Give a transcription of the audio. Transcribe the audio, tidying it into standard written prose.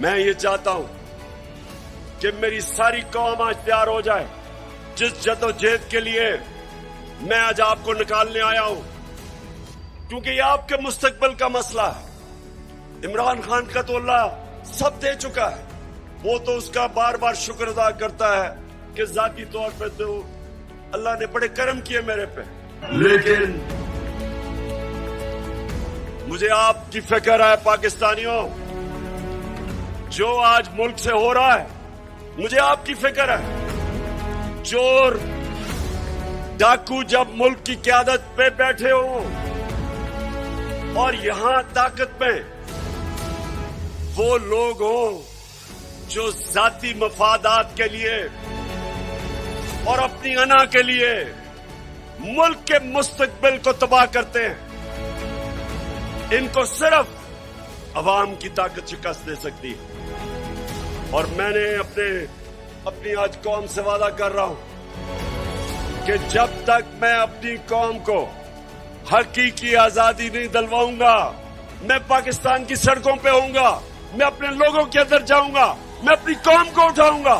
मैं ये चाहता हूं कि मेरी सारी कौम आज तैयार हो जाए। जिस जद्दोजहद के लिए मैं आज आपको निकालने आया हूं, क्योंकि ये आपके मुस्तकबिल का मसला है। इमरान खान का तो अल्लाह सब दे चुका है, वो तो उसका बार बार शुक्र अदा करता है कि जाती तौर पे तो अल्लाह ने बड़े करम किए मेरे पे। लेकिन मुझे आपकी फिक्र है पाकिस्तानियों, जो आज मुल्क से हो रहा है, मुझे आपकी फिक्र है। चोर डाकू जब मुल्क की क़यादत पे बैठे हो और यहां ताकत में वो लोग हो जो जाती मफादात के लिए और अपनी अना के लिए मुल्क के मुस्तकबिल को तबाह करते हैं, इनको सिर्फ अवाम की ताकत शिकस्त दे सकती है। और मैंने अपनी आज कौम से वादा कर रहा हूं कि जब तक मैं अपनी कौम को हकीकी आजादी नहीं दिलवाऊंगा, मैं पाकिस्तान की सड़कों पे होऊंगा, मैं अपने लोगों के अंदर जाऊंगा, मैं अपनी कौम को उठाऊंगा।